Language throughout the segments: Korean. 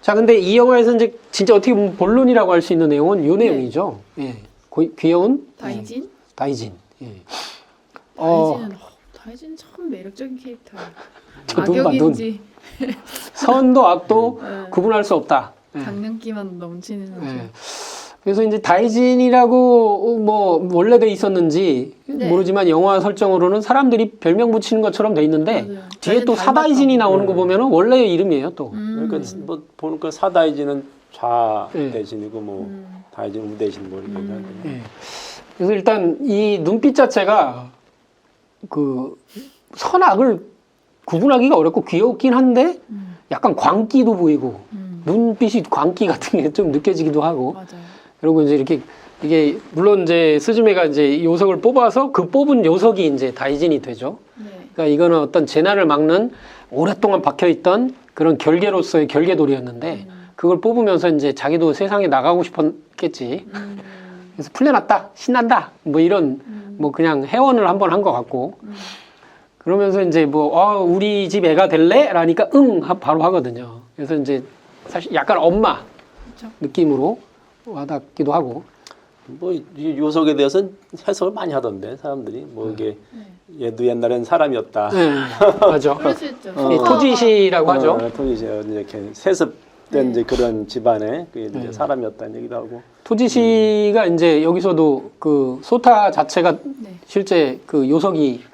자, 근데 이 영화에서 이제 진짜 어떻게 보면 본론이라고 할 수 있는 내용은 이 내용이죠. 예. 귀여운 다이진? 다이진. 예. 다이진 참 매력적인 캐릭터예요. 저 눈 봐, 눈. 악역인지 선도 악도 구분할 수 없다. 예. 장난기만 넘치는 아주. 예. 그래서 이제 다이진이라고 뭐 원래 돼 있었는지 네. 모르지만 영화 설정으로는 사람들이 별명 붙이는 것처럼 돼 있는데 맞아요. 뒤에 또 다이진 사다이진이 닮았다고. 나오는 거 보면은 원래의 이름이에요 또. 그러니까 뭐 보니까 사다이진은 좌 네. 대신이고 뭐 다이진 우 대신 뭐 이렇게 하는데. 예. 그래서 일단 이 눈빛 자체가 그 선악을 구분하기가 어렵고 귀엽긴 한데 약간 광기도 보이고 눈빛이 광기 같은 게 좀 느껴지기도 하고. 맞아요. 그리고 이제 이렇게 이게 물론 이제 스즈메가 이제 요석을 뽑아서 그 뽑은 요석이 이제 다이진이 되죠. 네. 그러니까 이거는 어떤 재난을 막는 오랫동안 박혀있던 그런 결계로서의 결계돌이었는데 그걸 뽑으면서 이제 자기도 세상에 나가고 싶었겠지. 그래서 풀려났다, 신난다, 뭐 이런 뭐 그냥 회원을 한번 한 것 같고. 그러면서 이제 뭐 우리 집 애가 될래? 라니까 바로 하거든요. 그래서 이제 사실 약간 엄마 그쵸. 느낌으로 와닿기도 하고. 뭐 이 요석에 대해서는 해석을 많이 하던데 사람들이 뭐 이게 얘도 옛날엔 사람이었다. 네, 맞아. 그럴 수 있죠. 이 토지시라고 하죠. 토지시 이렇게 세습된 네. 이제 그런 집안에 그 이제 사람이었다는 얘기도 하고. 토지시가 이제 여기서도 그 소타 자체가 네. 실제 그 요석이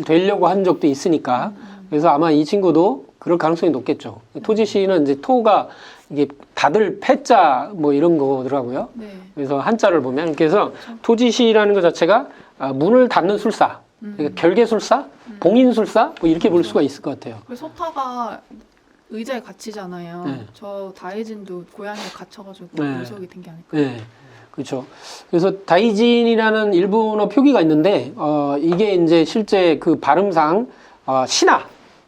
되려고 한 적도 있으니까 그래서 아마 이 친구도 그럴 가능성이 높겠죠. 토지시는 이제 토가 이게 다들 패자 뭐 이런 거더라고요. 네. 그래서 한자를 보면 그래서 토지시라는 것 자체가 문을 닫는 술사, 그러니까 결계술사, 봉인술사 뭐 이렇게 볼 수가 있을 것 같아요. 그 소타가 의자에 갇히잖아요. 네. 저 다이진도 고양이에 갇혀가지고 네. 요석이 된 게 아닐까. 네, 그렇죠. 그래서 다이진이라는 일본어 표기가 있는데 이게 이제 실제 그 발음상 신하,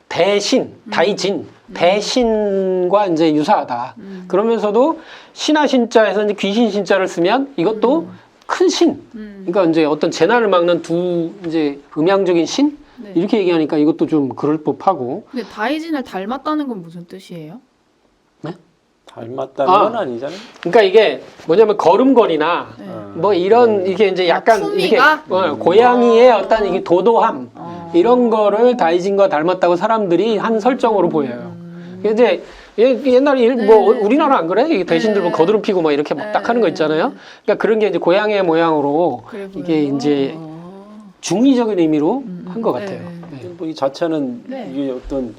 대신, 다이진, 대신과 이제 유사하다. 그러면서도 신하 신자에서 이제 귀신 신자를 쓰면 이것도 큰 신. 그러니까 이제 어떤 재난을 막는 두 이제 음양적인 신 네. 이렇게 얘기하니까 이것도 좀 그럴 법하고. 근데 다이진을 닮았다는 건 무슨 뜻이에요? 닮았다는 건 아니잖아요. 그러니까 이게 뭐냐면 걸음걸이나 네. 뭐 이런 이게 이제 약간 이렇게 품위가? 고양이의 어떤 이게 도도함 이런 거를 다이진과 닮았다고 사람들이 한 설정으로 보여요. 이제 옛날에 뭐 우리나라 안 그래? 이 대신들 뭐 거드름 피고 막 이렇게 막 딱 하는 거 있잖아요. 그러니까 그런 게 이제 고양이의 모양으로 그래 이게 보여요. 이제 중의적인 의미로 한 것 같아요. 네. 뭐 이 자체는 네. 이게 어떤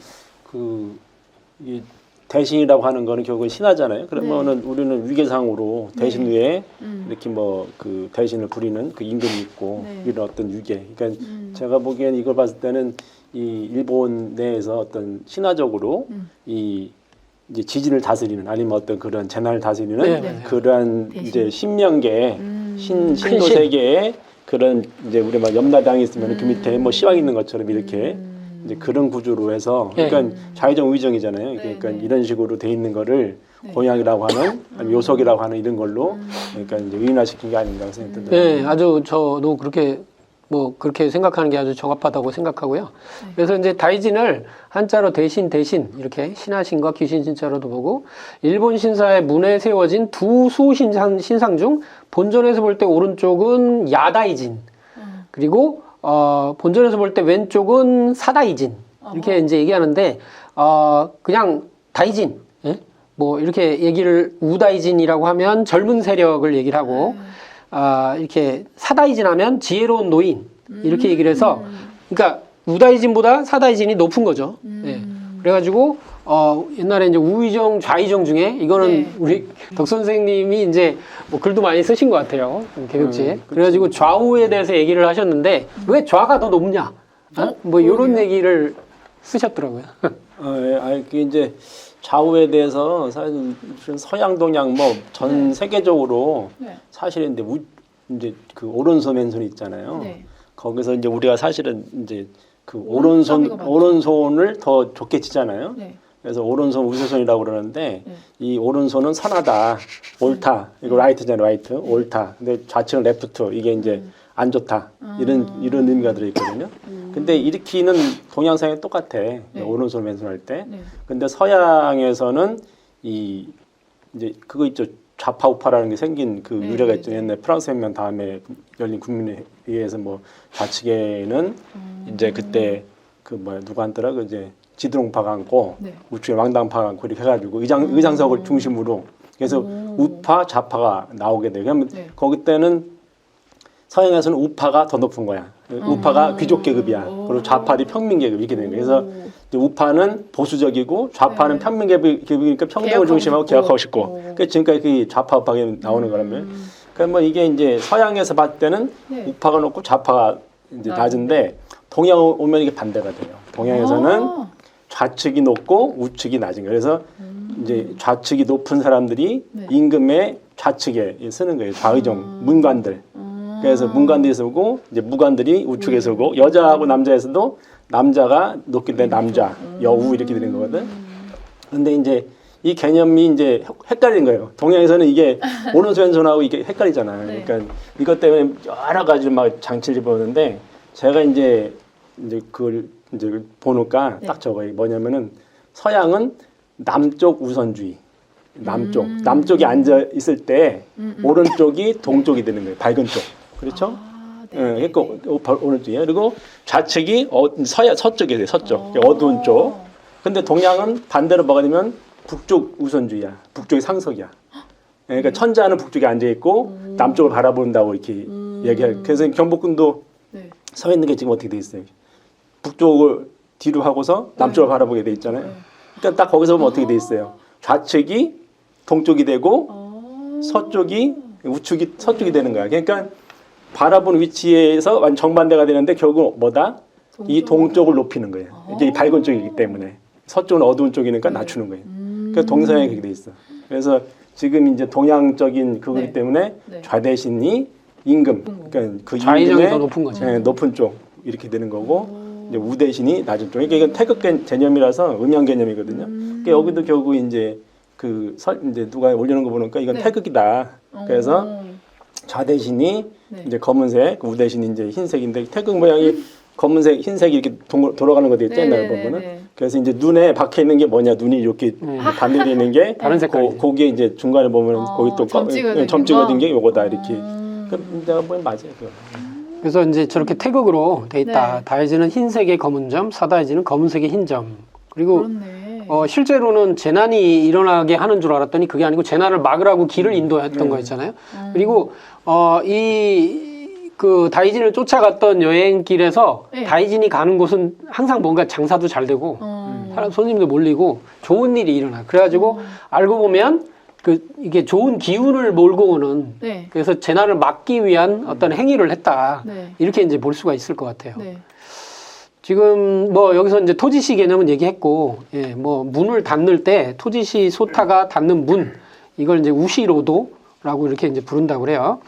이 대신이라고 하는 거는 결국은 신하잖아요. 그러면은 우리는 위계상으로 대신 위에 이렇게 뭐 그 대신을 부리는 그 임금이 있고 네. 이런 어떤 위계. 그러니까 제가 보기엔 이걸 봤을 때는 이 일본 내에서 어떤 신화적으로 이 이제 지진을 다스리는 아니면 어떤 그런 재난을 다스리는 네, 네. 그러한 대신. 이제 신명계 신도 큰 신. 세계에 그런 이제 우리 막 염라당이 있으면 그 밑에 뭐 시황 있는 것처럼 이렇게 이제 그런 구조로 해서 네. 그러니까 자의정 의정이잖아요. 네, 그러니까 네. 이런 식으로 돼 있는 거를 네. 고양이라고 하는 아니면 요석이라고 하는 이런 걸로 그러니까 이제 의인화시킨 게 아닌가 생각이 들어요. 네, 아주 저도 그렇게 생각하는 게 아주 적합하다고 생각하고요. 그래서 이제 다이진을 한자로 대신 이렇게 신하신과 귀신신자로도 보고 일본 신사의 문에 세워진 두 수신상 중 본전에서 볼 때 오른쪽은 야다이진 그리고 본전에서 볼 때 왼쪽은 사다이진 이렇게 이제 얘기하는데 그냥 다이진 예? 뭐 이렇게 얘기를 우다이진이라고 하면 젊은 세력을 얘기를 하고 이렇게 사다이진 하면 지혜로운 노인 이렇게 얘기를 해서 그러니까 우다이진보다 사다이진이 높은 거죠. 예. 그래가지고 옛날에 이제 우의정 좌의정 중에 이거는 네. 우리 덕 선생님이 이제 뭐 글도 많이 쓰신 것 같아요. 개벽지에. 그치. 그래가지고 좌우에 대해서 얘기를 하셨는데 왜 좌가 더 높냐? 뭐 이런 그러게요. 얘기를 쓰셨더라고요. 예, 아니 그 이제 좌우에 대해서 사실 서양 동양 뭐 전 세계적으로 네. 사실은 이제 그 오른손 왼손 있잖아요. 네. 거기서 이제 우리가 사실은 이제 그 오른손잡이가 많죠. 오른손을 더 좋게 치잖아요. 네. 그래서 오른손 우세손이라고 그러는데 네. 이 오른손은 선하다, 옳다. 이거 라이트잖아요, 라이트, 옳다. 근데 좌측은 레프트. 이게 이제 안 좋다. 이런 의미가 들어 있거든요. 근데 일으키는 동양상이 똑같아. 오른손 왼손 할 때. 네. 근데 서양에서는 이 이제 그거 있죠. 좌파 우파라는 게 생긴 그 네, 유래가 네, 있죠. 네. 옛날 프랑스 혁명 다음에 열린 국민회의에서 뭐 좌측에는 이제 그때 그 뭐야 누가 앉더라 그 이제 지드롱파가 앉고 네. 우측에 왕당파가 앉고 이렇게 해가지고 의장석을 중심으로 그래서 우파 좌파가 나오게 돼요. 그러면 네. 거기 때는 서양에서는 우파가 더 높은 거야. 우파가 귀족 계급이야. 그리고 좌파들이 평민 계급 이렇게 되는 거예요. 그래서 이제 우파는 보수적이고 좌파는 네. 평민 계급이니까 평등을 개혁하고 중심하고 싶고. 개혁하고 싶고. 그러니까 지금까지 그 좌파 우파가 나오는 거라면. 그러면 이게 이제 서양에서 봤을 때는 네. 우파가 높고 좌파가 이제 낮은데 동양 오면 이게 반대가 돼요. 동양에서는 아. 좌측이 높고 우측이 낮은 거예요. 그래서 이제 좌측이 높은 사람들이 네. 임금의 좌측에 쓰는 거예요. 좌의정 문관들. 그래서 문관들이 서고 이제 무관들이 우측에 서고 여자하고 남자에서도 남자가 높기 때문에 남자, 여우 이렇게 되는 거거든. 근데 이제 이 개념이 이제 헷갈린 거예요. 동양에서는 이게 오른손 왼손하고 이게 헷갈리잖아요. 네. 그러니까 이것 때문에 여러 가지 막 장치를 보는데 제가 이제 그걸 이제 보니까 네. 딱 저거예요. 뭐냐면은 서양은 남쪽 우선주의. 남쪽이 앉아 있을 때 오른쪽이 동쪽이 되는 거예요. 밝은 쪽. 그렇죠? 아, 예, 그러니까 오른쪽이에요. 그리고 좌측이 서쪽이 돼요. 서쪽. 어두운 쪽. 근데 동양은 반대로 뭐가 되면 북쪽 우선주의야. 북쪽이 상석이야. 그러니까 천자는 북쪽에 앉아 있고 남쪽을 바라본다고 이렇게 얘기해요. 그래서 경복궁도 네. 서 있는 게 지금 어떻게 돼 있어요? 북쪽을 뒤로 하고서 남쪽을 바라보게 돼 있잖아요. 그러니까 딱 거기서 보면 어떻게 돼 있어요? 좌측이 동쪽이 되고 서쪽이 우측이 서쪽이 되는 거야. 그러니까 바라보는 위치에서 완전 정반대가 되는데 결국 뭐다? 이 동쪽을 높이는 거예요. 이게 밝은 쪽이기 때문에 서쪽은 어두운 쪽이니까 낮추는 거예요. 그래서 동서양이 그렇게 돼 있어. 그래서 지금 이제 동양적인 그거기 네. 때문에 네. 좌대신이 임금, 그러니까 그 좌의정이 임금의 더 높은 거죠. 높은 쪽 이렇게 되는 거고 이제 우대신이 낮은 쪽. 그러니까 이건 태극 개념이라서 음양 개념이거든요. 그러니까 여기도 결국 이제 이제 누가 올리는 거 보니까 이건 네. 태극이다. 그래서 좌대신이 네. 이제 검은색, 우대신이 이제 흰색인데 태극 모양이 검은색, 흰색이 이렇게 돌아가는 거 있죠. 옛날에 보면은. 네. 그래서 이제 눈에 박혀 있는 게 뭐냐? 눈이 이렇게 반대로 있는 게 다른 색깔이지. 거기에 이제 중간에 보면 거기 또 점 찍어진 점 거? 찍어진 게 요거다 이렇게. 그 내가 보면 맞아요. 그거. 그래서 이제 저렇게 태극으로 돼 있다. 네. 다이지는 흰색의 검은 점, 사다이지는 검은색의 흰 점. 그리고 그렇네. 실제로는 재난이 일어나게 하는 줄 알았더니 그게 아니고 재난을 막으라고 길을 인도했던 거였잖아요. 그리고 그 다이진을 쫓아갔던 여행길에서 네. 다이진이 가는 곳은 항상 뭔가 장사도 잘 되고 사람 손님도 몰리고 좋은 일이 일어나. 그래가지고 알고 보면 이게 좋은 기운을 몰고 오는 네. 그래서 재난을 막기 위한 어떤 행위를 했다. 네. 이렇게 이제 볼 수가 있을 것 같아요. 네. 지금 뭐 여기서 이제 토지시 개념은 얘기했고, 예, 뭐 문을 닫는 때 토지시 소타가 닫는 문 이걸 이제 우시로도라고 이렇게 이제 부른다고 그래요.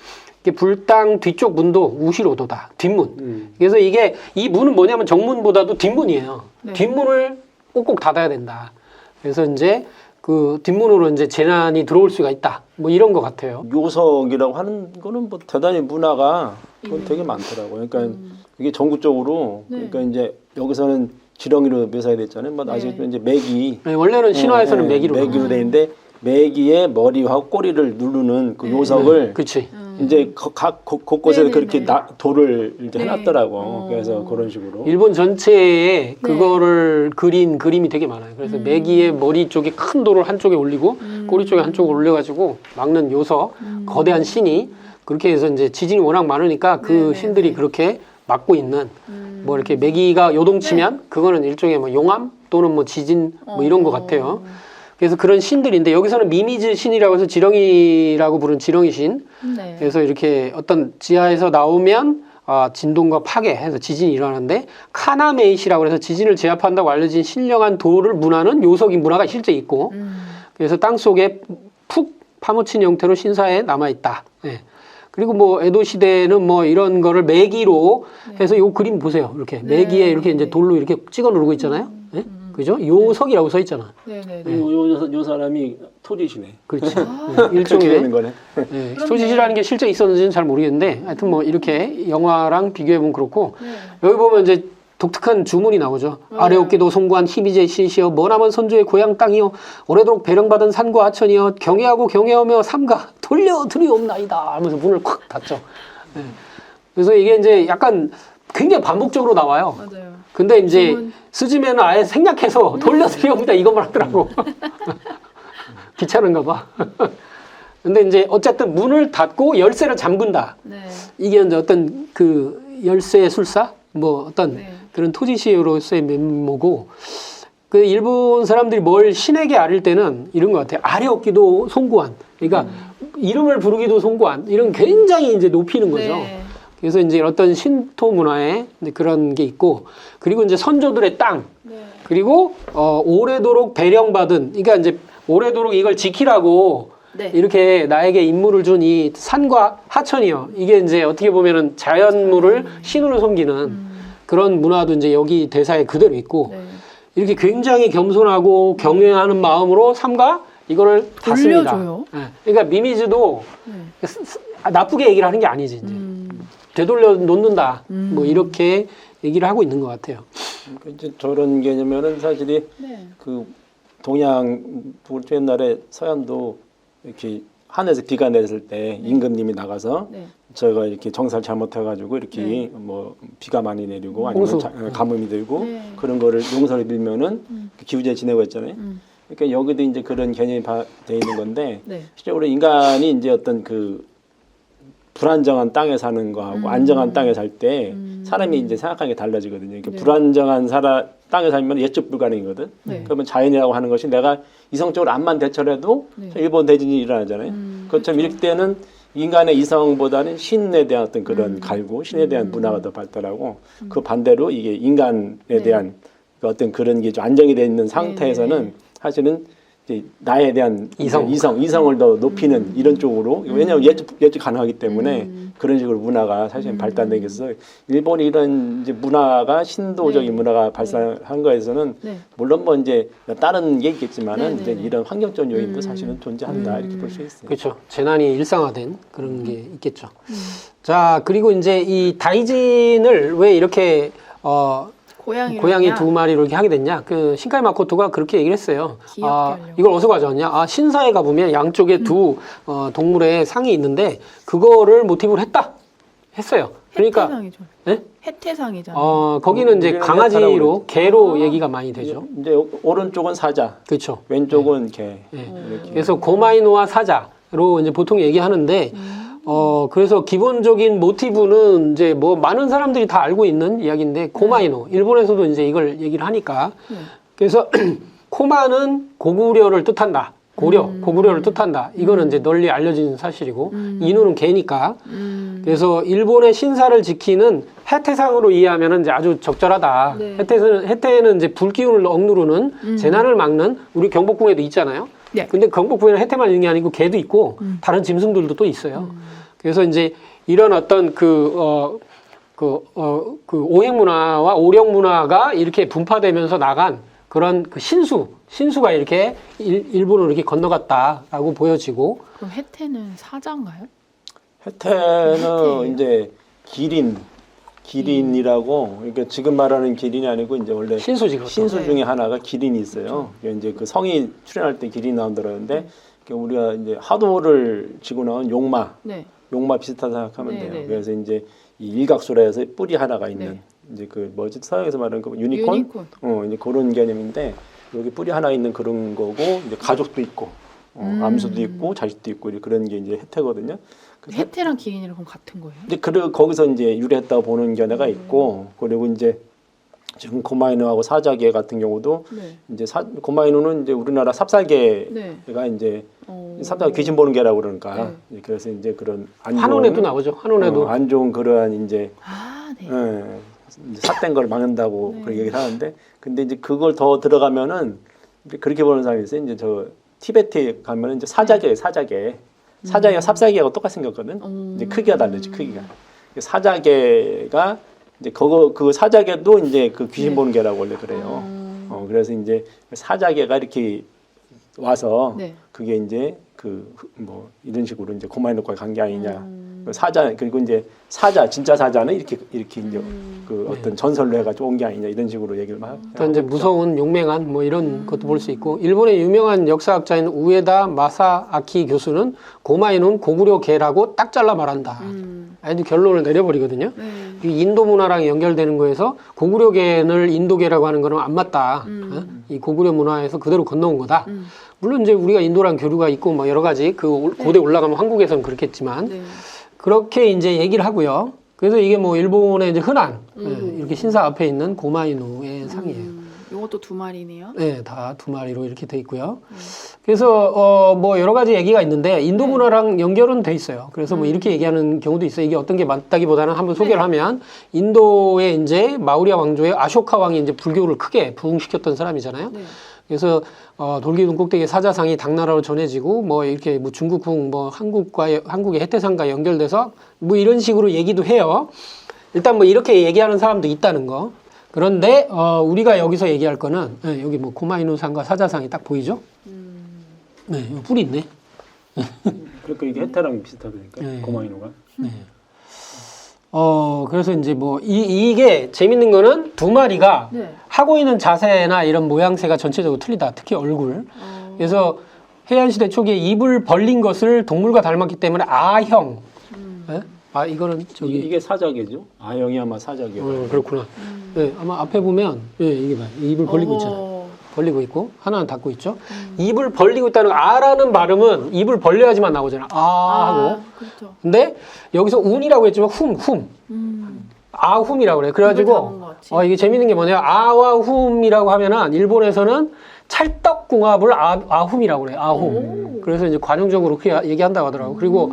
이게 불당 뒤쪽 문도 우시로도다. 뒷문. 그래서 이 문은 뭐냐면 정문보다도 뒷문이에요. 네. 뒷문을 꼭꼭 닫아야 된다. 그래서 이제 그 뒷문으로 이제 재난이 들어올 수가 있다. 뭐 이런 것 같아요. 묘석이라고 하는 거는 뭐 대단히 문화가 되게 많더라고요. 그러니까 이게 전국적으로 네. 그러니까 이제 여기서는 지렁이로 묘사가 됐잖아요. 뭐 아시겠지만 이제 매기 네, 원래는 신화에서는 매기로 매기로 돼 있는데 매기의 머리하고 꼬리를 누르는 그 묘석을 그렇지. 이제 각 곳곳에 네네네. 그렇게 돌을 이제 네. 해놨더라고. 그래서 그런 식으로. 일본 전체에 그거를 그린 그림이 되게 많아요. 그래서 매기의 머리 쪽에 큰 돌을 한쪽에 올리고 꼬리 쪽에 한쪽에 올려가지고 막는 요석, 거대한 신이 그렇게 해서 이제 지진이 워낙 많으니까 그 네네네. 신들이 그렇게 막고 있는 뭐 이렇게 매기가 요동치면 그거는 일종의 뭐 용암 또는 뭐 지진 뭐 이런 것 같아요. 그래서 그런 신들인데 여기서는 미미즈 신이라고 해서 지렁이라고 부른 지렁이 신. 네. 그래서 이렇게 어떤 지하에서 나오면 진동과 파괴해서 지진이 일어나는데 카나메이시라고 해서 지진을 제압한다고 알려진 신령한 돌을 문하는 요석인 문화가 실제 있고 그래서 땅 속에 푹 파묻힌 형태로 신사에 남아있다. 예. 그리고 뭐 에도 시대에는 뭐 이런 거를 매기로 해서 요 그림 보세요. 이렇게 매기에 이렇게 이제 돌로 이렇게 찍어 누르고 있잖아요. 예? 그죠? 요석이라고 써 있잖아. 네네네. 요 사람이 토지시네. 그렇지. 그렇게 일종의 되는 거네. 예, 토지시라는 게 실제 있었는지는 잘 모르겠는데 하여튼 뭐 이렇게 영화랑 비교해 보면 그렇고 네. 여기 보면 이제 독특한 주문이 나오죠. 맞아요. 아래 어깨도 송구한 희비제 신시여 머나먼 선조의 고향 땅이여 오래도록 배령받은 산과 하천이여 경애하고 경애하며 삼가 돌려드리옵나이다 하면서 문을 콱 닫죠. 예. 그래서 이게 이제 약간 굉장히 반복적으로 나와요. 맞아요. 근데 이제 주문. 스즈메는 아예 생략해서 돌려드리옵니다 이것만 하더라고. 귀찮은가 봐. 근데 이제 어쨌든 문을 닫고 열쇠를 잠근다. 네. 이게 이제 어떤 그 열쇠 술사 뭐 어떤 네. 그런 토지시로서의 면모고 그 일본 사람들이 뭘 신에게 아릴 때는 이런 것 같아요. 아래 얻기도 송구한. 그러니까 이름을 부르기도 송구한. 이런 굉장히 이제 높이는 거죠. 네. 그래서 이제 어떤 신토 문화에 이제 그런 게 있고 그리고 이제 선조들의 땅 네. 그리고 오래도록 배령받은 그러니까 이제 오래도록 이걸 지키라고 네. 이렇게 나에게 임무를 준 이 산과 하천이요. 이게 이제 어떻게 보면은 자연물을 신으로 섬기는 그런 문화도 이제 여기 대사에 그대로 있고 네. 이렇게 굉장히 겸손하고 경외하는 마음으로 삼가 이거를 닫습니다. 돌려줘요? 예. 그러니까 미미즈도 네. 나쁘게 얘기를 하는 게 아니지 이제 되돌려 놓는다. 뭐 이렇게 얘기를 하고 있는 것 같아요. 이제 저런 개념에는 사실이 네. 그 동양 옛날에 서양도 이렇게 하늘에서 비가 내렸을 때 임금님이 나가서 네. 제가 이렇게 정사를 잘못해가지고 이렇게 네. 뭐 비가 많이 내리고 아니면 홍수. 가뭄이 들고 네. 그런 거를 용서를 빌면은 기후제 지내고 했잖아요. 그러니까 여기도 이제 그런 개념이 돼 있는 건데 네. 실제로 인간이 이제 어떤 그 불안정한 땅에 사는 거하고 안정한 땅에 살 때 사람이 이제 생각하는 게 달라지거든요. 그러니까 네. 불안정한 땅에 살면 예측 불가능이거든. 네. 그러면 자연이라고 하는 것이 내가 이성적으로 암만 대처해도 네. 일본 대지진이 일어나잖아요. 그것처럼 이럴 때는 인간의 이성보다는 신에 대한 어떤 그런 갈구, 신에 대한 문화가 더 발달하고 그 반대로 이게 인간에 네. 대한 그 어떤 그런 게 좀 안정이 돼 있는 상태에서는 사실은 이제 나에 대한 이성을 더 높이는 이런 쪽으로 왜냐하면 예측 가능하기 때문에 그런 식으로 문화가 사실 발달된 게 있어서 일본이 이런 이제 문화가 신도적인 네. 문화가 발달한 거에서는 네. 물론 뭐 이제 다른 게 있겠지만은 네, 이제 네, 네. 이런 환경적 요인도 사실은 존재한다 이렇게 볼 수 있어요. 그렇죠. 재난이 일상화된 그런 게 있겠죠. 자, 그리고 이제 이 다이진을 왜 이렇게 고양이 두 마리로 이렇게 하게 됐냐? 그 신카이 마코토가 그렇게 얘기를 했어요. 귀엽게 하려고. 이걸 어디서 가져왔냐? 신사에 가보면 양쪽에 두 동물의 상이 있는데 그거를 모티브로 했어요. 그러니까 해태상이죠. 네? 해태상이잖아요. 거기는 이제 우리는 강아지로 해태라고 개로 얘기가 많이 되죠. 이제 오른쪽은 사자, 그렇죠. 왼쪽은 개. 네. 이렇게. 그래서 고마이노와 사자로 이제 보통 얘기하는데 그래서 기본적인 모티브는 이제 뭐 많은 사람들이 다 알고 있는 이야기인데 고마이노 일본에서도 이제 이걸 얘기를 하니까 네. 그래서 코마는 고구려를 뜻한다. 고구려를 뜻한다. 이거는 이제 널리 알려진 사실이고 이노는 개니까. 그래서 일본의 신사를 지키는 해태상으로 이해하면 이제 아주 적절하다. 네. 해태는 이제 불기운을 억누르는 재난을 막는 우리 경복궁에도 있잖아요. 네. 근데 경복궁에는 해태만 있는 게 아니고 개도 있고 다른 짐승들도 또 있어요. 그래서 이제 이런 어떤 그 오행 문화와 오령 문화가 이렇게 분파되면서 나간 그런 그 신수가 이렇게 일본으로 이렇게 건너갔다라고 보여지고. 그럼 해태는 사자인가요? 해태는 이제 기린이라고 그러니까 지금 말하는 기린이 아니고 이제 원래 신수지, 그것도. 신수 네. 중에 하나가 기린이 있어요. 그게 이제 그 성이 출연할 때 기린이 나온다는데 우리가 이제 하도를 지고 나온 용마 비슷하다 생각하면 네, 돼요. 네, 네. 그래서 이제 이 일각수라해서 뿔이 하나가 있는 네. 이제 그 뭐지 서양에서 말하는 그 유니콘? 이제 그런 개념인데 여기 뿔이 하나 있는 그런 거고 이제 가족도 있고 암수도 있고 자식도 있고 그런 게 이제 해태거든요. 그래서 해태랑 기린이랑 그럼 같은 거예요? 이제 거기서 이제 유래했다고 보는 견해가 있고 그리고 이제 지금 고마이노하고 사자개 같은 경우도 네. 이제 고마이노는 이제 우리나라 삽살개가 네. 이제 삽살 귀신 보는 개라고 그러니까 네. 이제 그래서 이제 그런 안 좋은, 한온에도 나오죠. 한온에도. 안 좋은 그러한 이제 네. 이제 삿된 걸 막는다고 네. 그렇게 얘기를 하는데 근데 이제 그걸 더 들어가면은 그렇게 보는 사람이 있어요. 이제 저 티베트에 가면은 이제 사자개가 삽살개하고 똑같이 생겼거든. 이제 크기가 다르지 크기가. 사자개가 이제 그 사자개도 이제 그 귀신 보는 개라고 원래 그래요. 그래서 이제 사자개가 이렇게 와서 네. 그게 이제 그 뭐 이런 식으로 이제 고마인노과에 간 게 아니냐. 그 사자 그리고 이제 사자 진짜 사자는 이렇게 이제 그 어떤 전설로 해가지고 온 게 아니냐 이런 식으로 얘기를 막. 또 이제 무서운 용맹한 뭐 이런 것도 볼 수 있고 일본의 유명한 역사학자인 우에다 마사아키 교수는 고마인은 고구려 개라고 딱 잘라 말한다. 아주 결론을 내려버리거든요. 이 인도 문화랑 연결되는 거에서 고구려 개를 인도개라고 하는 거는 안 맞다. 어? 이 고구려 문화에서 그대로 건너온 거다. 물론 이제 우리가 인도랑 교류가 있고 뭐 여러 가지 그 고대 올라가면 한국에서는 그렇겠지만 네. 그렇게 이제 얘기를 하고요. 그래서 이게 뭐 일본의 이제 흔한 이렇게 신사 앞에 있는 고마이누의 상이에요. 이것도 2마리네요. 네, 다 2마리로 이렇게 돼 있고요. 그래서 뭐 여러 가지 얘기가 있는데 인도 문화랑 연결은 돼 있어요. 그래서 뭐 이렇게 얘기하는 경우도 있어요. 이게 어떤 게 맞다기보다는 한번 소개를 하면 인도의 이제 마우리아 왕조의 아쇼카 왕이 이제 불교를 크게 부흥시켰던 사람이잖아요. 네. 그래서 돌기둥 꼭대기 사자상이 당나라로 전해지고 뭐 이렇게 뭐 중국풍 뭐 한국의 해태상과 연결돼서 뭐 이런 식으로 얘기도 해요. 일단 뭐 이렇게 얘기하는 사람도 있다는 거. 그런데 우리가 여기서 얘기할 거는 여기 뭐 고마이누상과 사자상이 딱 보이죠? 네, 여기 뿔이 있네. 그러니까 이게 해태랑 비슷하다니까 네. 고마인노가. 네. 그래서 이제 뭐 이게 재밌는 거는 2마리가 네. 하고 있는 자세나 이런 모양새가 전체적으로 틀리다. 특히 얼굴. 그래서 해양시대 초기에 입을 벌린 것을 동물과 닮았기 때문에 아형. 네? 아 이거는 저기 이게 사자개죠? 아영이 아마 사자개요. 그렇구나. 네, 아마 앞에 보면 이게 봐. 입을 벌리고 있잖아. 벌리고 있고 하나는 닫고 있죠. 입을 벌리고 있다는 아라는 발음은 입을 벌려야지만 나오잖아. 하고. 그렇죠. 근데 여기서 운이라고 했지만 아훔이라고 그래. 그래가지고 이게 재밌는 게 뭐냐? 아와 훔이라고 하면은 일본에서는 찰떡궁합을 아훔이라고 그래. 아훔. 그래서 이제 관용적으로 그렇게 얘기한다고 하더라고. 그리고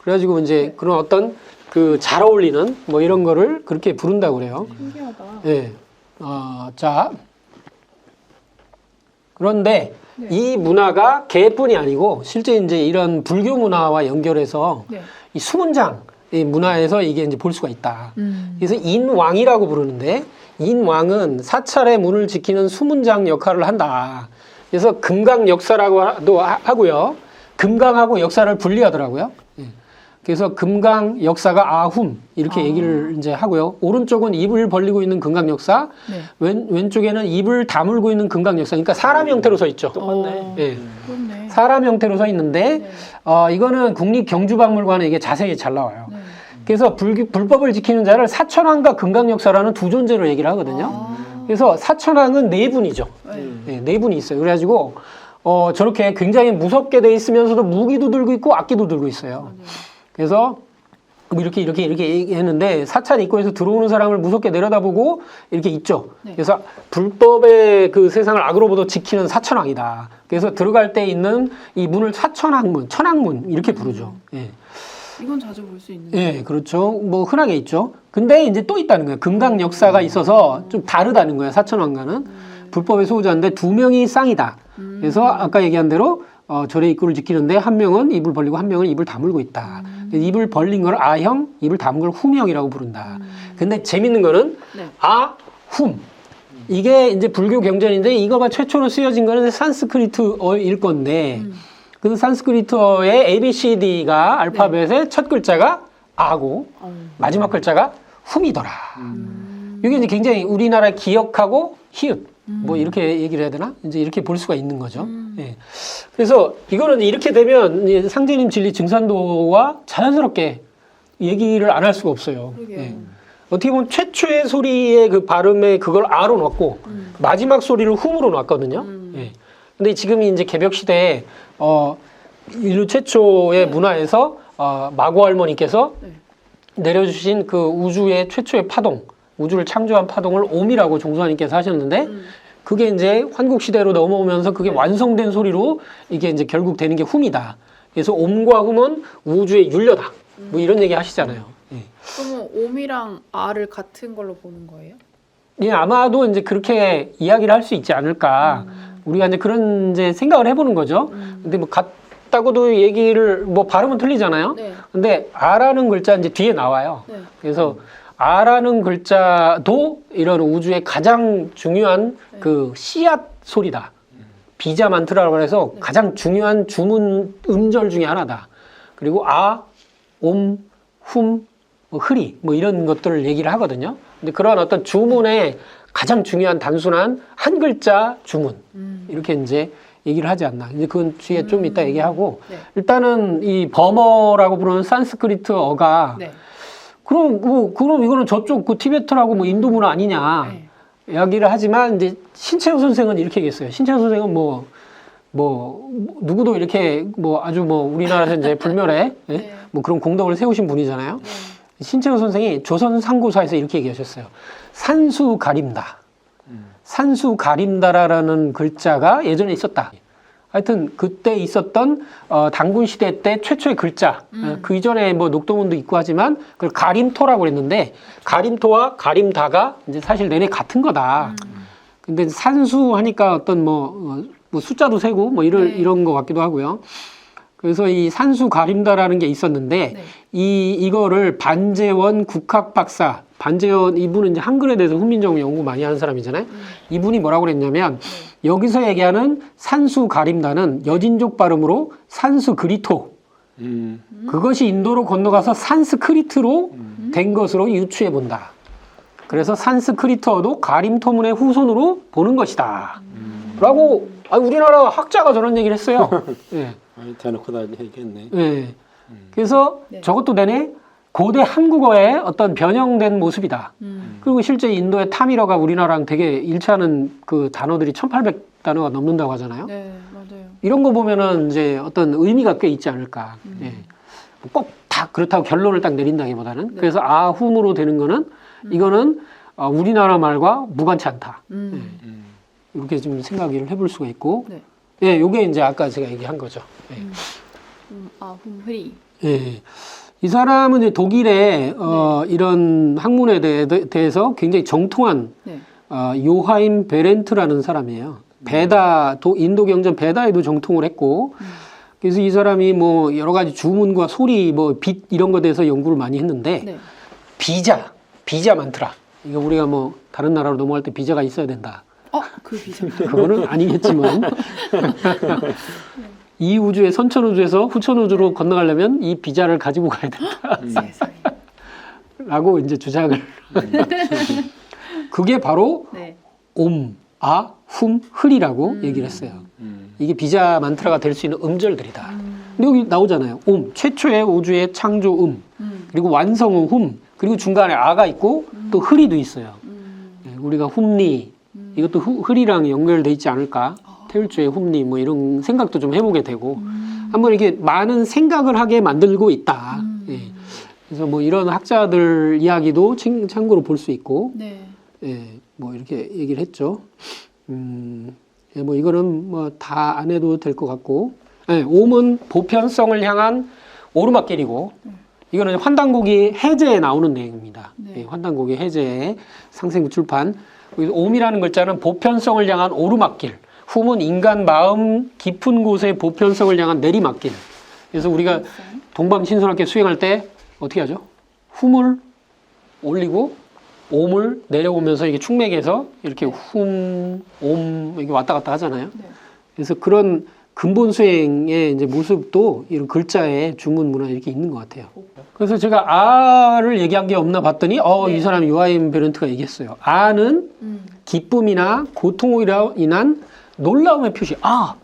그래가지고 이제 그런 어떤 그 잘 어울리는 뭐 이런 거를 그렇게 부른다고 그래요. 신기하다. 예. 자. 그런데 이 문화가 개뿐이 아니고 실제 이제 이런 불교 문화와 연결해서 이 수문장 이 문화에서 이게 이제 볼 수가 있다. 그래서 인왕이라고 부르는데 인왕은 사찰의 문을 지키는 수문장 역할을 한다. 그래서 금강 역사라고도 하고요. 금강하고 역사를 분리하더라고요. 그래서 금강 역사가 아훔 이렇게 얘기를 이제 하고요. 오른쪽은 입을 벌리고 있는 금강 역사, 왼쪽에는 입을 다물고 있는 금강 역사. 그러니까 사람 형태로 서 있죠. 똑같네. 그렇네. 사람 형태로 서 있는데 이거는 국립경주박물관에 이게 자세히 잘 나와요. 그래서 불법을 지키는 자를 사천왕과 금강 역사라는 두 존재로 얘기를 하거든요. 그래서 사천왕은 4분이죠. 네 분이 있어요. 그래가지고 저렇게 굉장히 무섭게 돼 있으면서도 무기도 들고 있고 악기도 들고 있어요. 그래서 뭐 이렇게 얘기했는데 사찰 입구에서 들어오는 사람을 무섭게 내려다보고 이렇게 있죠. 그래서 불법의 그 세상을 악으로부터 지키는 사천왕이다. 그래서 들어갈 때 있는 이 문을 사천왕문, 천왕문 이렇게 부르죠. 이건 자주 볼 수 있는. 예, 그렇죠. 뭐 흔하게 있죠. 근데 이제 또 있다는 거예요. 금강 역사가 있어서 좀 다르다는 거예요. 사천왕과는 불법의 소유자인데 2명이 쌍이다. 그래서 아까 얘기한 대로 절의 입구를 지키는데 한 명은 입을 벌리고 한 명은 입을 다물고 있다. 입을 벌린 걸 아형, 입을 다문 걸 훔형이라고 부른다. 근데 재밌는 거는 아훔. 이게 이제 불교 경전인데 이거가 최초로 쓰여진 거는 산스크리트어일 건데 그 산스크리트어의 ABCD가 알파벳의 첫 글자가 아고 마지막 글자가 훔이더라. 이게 이제 굉장히 우리나라 기억하고 히읗 뭐 이렇게 얘기를 해야 되나? 이제 이렇게 볼 수가 있는 거죠. 예. 그래서 이거는 이렇게 되면 이제 상제님 진리 증산도와 자연스럽게 얘기를 안 할 수가 없어요. 예. 어떻게 보면 최초의 소리의 그 발음에 그걸 아로 넣고 마지막 소리를 훔으로 놨거든요. 예. 근데 지금 이제 개벽 시대에 인류 최초의 문화에서 마고 할머니께서 내려주신 그 우주의 최초의 파동, 우주를 창조한 파동을 옴이라고 종수하님께서 하셨는데 그게 이제 환국 시대로 넘어오면서 그게 완성된 소리로 이게 이제 결국 되는 게 훔이다. 그래서 옴과 훔은 우주의 윤려다. 뭐 이런 얘기 하시잖아요. 그러면 옴이랑 아를 같은 걸로 보는 거예요? 예, 아마도 이제 그렇게 이야기를 할 수 있지 않을까. 우리가 이제 그런 이제 생각을 해보는 거죠. 근데 뭐 같다고도 얘기를 뭐 발음은 틀리잖아요. 근데 아라는 글자 이제 뒤에 나와요. 그래서 아라는 글자도 이런 우주의 가장 중요한 그 씨앗 소리다. 비자 만트라고 해서 가장 중요한 주문 음절 중에 하나다. 그리고 아, 옴, 훔, 뭐 흐리 뭐 이런 것들을 얘기를 하거든요. 근데 그런 어떤 주문의 가장 중요한 단순한 한 글자 주문 이렇게 이제 얘기를 하지 않나. 이제 그건 뒤에 좀 이따 얘기하고 네. 일단은 이 버머라고 부르는 산스크리트어가 네. 그럼 이거는 저쪽 그 티베트라고 뭐 인도 문화 아니냐 네. 이야기를 하지만 이제 신채호 선생은 이렇게 얘기했어요. 신채호 선생은 뭐 누구도 이렇게 뭐 아주 뭐 우리나라에서 이제 불멸에 예? 네. 뭐 그런 공덕을 세우신 분이잖아요. 네. 신채호 선생이 조선 상고사에서 이렇게 얘기하셨어요. 산수 가림다. 산수 가림다라는 글자가 예전에 있었다. 하여튼 그때 있었던 단군 시대 때 최초의 글자. 그 이전에 뭐 녹도문도 있고 하지만 그걸 가림토라고 그랬는데 가림토와 가림다가 이제 사실 내내 같은 거다. 근데 산수 하니까 어떤 뭐 숫자도 세고 뭐 이런 것 같기도 하고요. 그래서 이 산수 가림다라는 게 있었는데 네. 이거를 반재원 국학 박사 반재원 이분은 이제 한글에 대해서 훈민정음 연구 많이 하는 사람이잖아요. 이분이 뭐라고 그랬냐면 여기서 얘기하는 산수 가림다는 여진족 발음으로 산수 그리토 그것이 인도로 건너가서 산스크리트로 된 것으로 유추해 본다. 그래서 산스크리트어도 가림토문의 후손으로 보는 것이다. 라고 우리나라 학자가 저런 얘기를 했어요. 예. 대놓고 다 얘기했네. 예. 그래서 네. 저것도 내내 고대 한국어의 어떤 변형된 모습이다. 그리고 실제 인도의 타밀어가 우리나라랑 되게 일치하는 그 단어들이 1800단어가 넘는다고 하잖아요. 네, 맞아요. 이런 거 보면은 이제 어떤 의미가 꽤 있지 않을까. 예. 꼭 다 그렇다고 결론을 딱 내린다기보다는. 네. 그래서 아훔으로 되는 거는 이거는 우리나라 말과 무관치 않다. 이렇게 좀 생각을 해볼 수가 있고. 네. 예, 요게 이제 아까 제가 얘기한 거죠. 예. 훔흐리. 예. 이 사람은 이제 독일의 이런 학문에 대해서 굉장히 정통한 네. 요하임 베렌트라는 사람이에요. 인도 경전 베다에도 정통을 했고, 그래서 이 사람이 뭐 여러 가지 주문과 소리, 뭐 빛 이런 것에 대해서 연구를 많이 했는데, 네. 비자 만트라. 이거 우리가 뭐 다른 나라로 넘어갈 때 비자가 있어야 된다. 그 비자. 그거는 아니겠지만. 이 우주의 선천우주에서 후천우주로 건너가려면 이 비자를 가지고 가야 된다. 세상에. 라고 이제 주장을. 그게 바로 네. 옴, 아, 훔, 흐리라고 얘기를 했어요. 이게 비자 만트라가 될 수 있는 음절들이다. 근데 여기 나오잖아요. 옴, 최초의 우주의 창조 그리고 완성은 훔, 그리고 중간에 아가 있고 또 흐리도 있어요. 네, 우리가 훔리, 이것도 흐리랑 연결돼 있지 않을까? 태울주의 훔리 뭐 이런 생각도 좀 해보게 되고 한번 이렇게 많은 생각을 하게 만들고 있다. 예. 그래서 뭐 이런 학자들 이야기도 참고로 볼 수 있고, 네. 예, 뭐 이렇게 얘기를 했죠. 예, 뭐 이거는 뭐 다 안 해도 될 것 같고, 예, 옴은 보편성을 향한 오르막길이고, 이거는 환단고기 해제에 나오는 내용입니다. 네. 예, 환단고기 해제의 상생부 출판. 그래서 옴이라는 글자는 보편성을 향한 오르막길. 훔은 인간 마음 깊은 곳의 보편성을 향한 내리막길. 그래서 우리가 동방신선학교 수행할 때 어떻게 하죠? 훔을 올리고 옴을 내려오면서 이게 충맥에서 이렇게 훔, 옴 이렇게 왔다 갔다 하잖아요. 네. 그래서 그런 근본 수행의 이제 모습도 이런 글자의 주문 문화 이렇게 있는 것 같아요. 그래서 제가 아를 얘기한 게 없나 봤더니 이 사람이 요하임 베렌트가 얘기했어요. 아는 기쁨이나 고통으로 인한 놀라움의 표시. 하고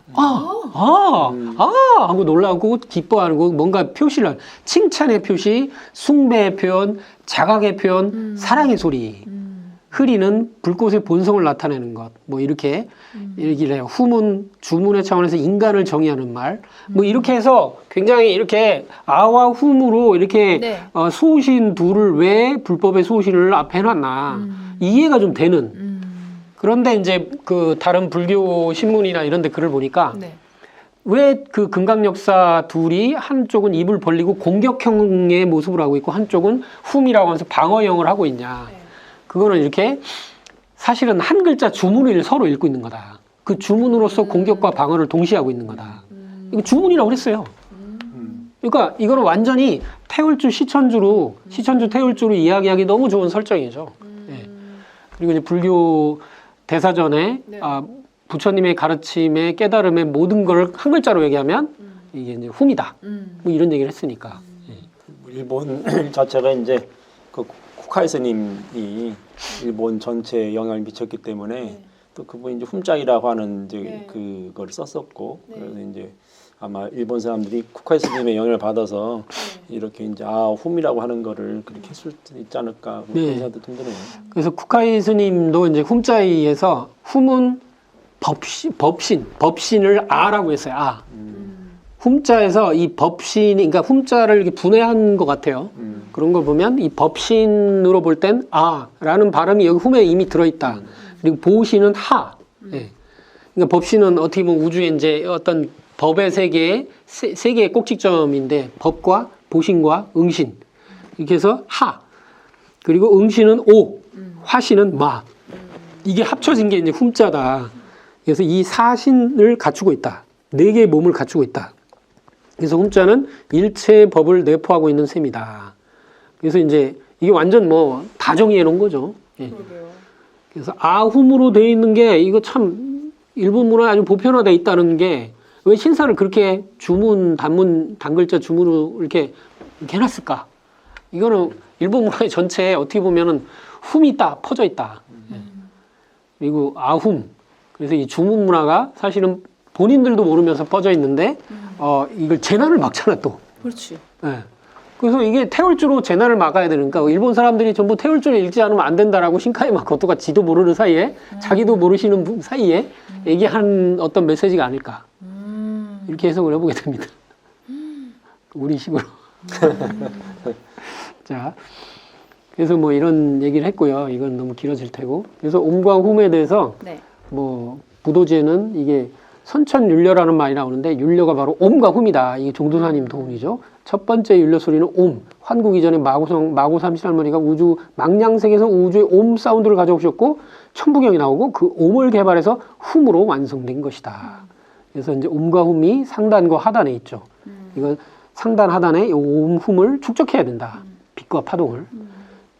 놀라고 기뻐하는 거 뭔가 표시를 하는 칭찬의 표시, 숭배의 표현, 자각의 표현, 사랑의 소리. 흐리는 불꽃의 본성을 나타내는 것. 뭐 이렇게 얘기를 해요. 훔은 주문의 차원에서 인간을 정의하는 말. 뭐 이렇게 해서 굉장히 이렇게 아와 훔으로 이렇게 네. 수호신 둘을 왜 불법의 수호신을 앞에 해놨나. 이해가 좀 되는. 그런데 이제 그 다른 불교 신문이나 이런 데 글을 보니까 네. 왜 그 금강역사 둘이 한쪽은 입을 벌리고 공격형의 모습을 하고 있고 한쪽은 훔이라고 하면서 방어형을 하고 있냐. 네. 그거는 이렇게 사실은 한 글자 주문을 서로 읽고 있는 거다. 그 주문으로서 공격과 방어를 동시에 하고 있는 거다. 이거 주문이라고 그랬어요. 그러니까 이거는 완전히 태울주 시천주 태울주로 이야기하기 너무 좋은 설정이죠. 예. 그리고 이제 불교 대사전에 네. 부처님의 가르침의 깨달음의 모든 걸 한 글자로 얘기하면 이게 이제 훔이다. 뭐 이런 얘기를 했으니까. 일본 자체가 이제 그 쿠카이 스님이 일본 전체에 영향을 미쳤기 때문에 또 그분이 이제 훔짱이라고 하는 이제 그걸 썼었고 그래서 이제 아마 일본 사람들이 쿠카이 스님의 영향을 받아서 이렇게 이제 훔이라고 하는 거를 그렇게 했을 수 있지 않을까 그런 생각도 드네요. 그래서 쿠카이 스님도 이제 훔자이에서 훔은 법신을 아라고 했어요. 아. 훔자에서 이 법신, 그러니까 훔자를 이렇게 분해한 것 같아요. 그런 걸 보면 이 법신으로 볼 땐 아라는 발음이 여기 훔에 이미 들어있다. 그리고 보신은 하. 예. 그러니까 법신은 어떻게 보면 우주의 이제 어떤 법의 세계의 세 개의 꼭지점인데 법과 보신과 응신 이렇게 해서 하. 그리고 응신은 오, 화신은 마. 이게 합쳐진 게 이제 훔자다. 그래서 이 사신을 갖추고 있다. 네 개의 몸을 갖추고 있다. 그래서 훔자는 일체의 법을 내포하고 있는 셈이다. 그래서 이제 이게 완전 뭐 다 정의해 놓은 거죠. 예. 그래서 아훔으로 되어 있는 게 이거 참 일본 문화에 아주 보편화되어 있다는 게 왜 신사를 그렇게 주문, 단문, 단글자 주문으로 이렇게 해놨을까? 이거는 일본 문화의 전체에 어떻게 보면은 훔이 있다, 퍼져 있다. 예. 그리고 아훔. 그래서 이 주문 문화가 사실은 본인들도 모르면서 퍼져 있는데 이걸 재난을 막잖아 또. 그렇지. 예. 그래서 이게 태울주로 재난을 막아야 되니까 일본 사람들이 전부 태울주를 읽지 않으면 안 된다라고 신카이 마코토가 지도 모르는 사이에 자기도 모르시는 사이에 얘기한 어떤 메시지가 아닐까 이렇게 해석을 해보게 됩니다. 우리 식으로. 자, 그래서 뭐 이런 얘기를 했고요. 이건 너무 길어질 테고. 그래서 옴과 훔에 대해서 뭐 부도지에는 이게 선천율려라는 말이 나오는데 율려가 바로 옴과 훔이다. 이게 종도사님 도움이죠. 첫 번째 율려 소리는 옴. 환국 이전에 마고 삼신할머니가 우주 망량색에서 우주의 옴 사운드를 가져오셨고 천부경이 나오고 그 옴을 개발해서 훔으로 완성된 것이다. 그래서 이제 옴과 훔이 상단과 하단에 있죠. 이건 상단 하단에 옴 훔을 축적해야 된다. 빛과 파동을.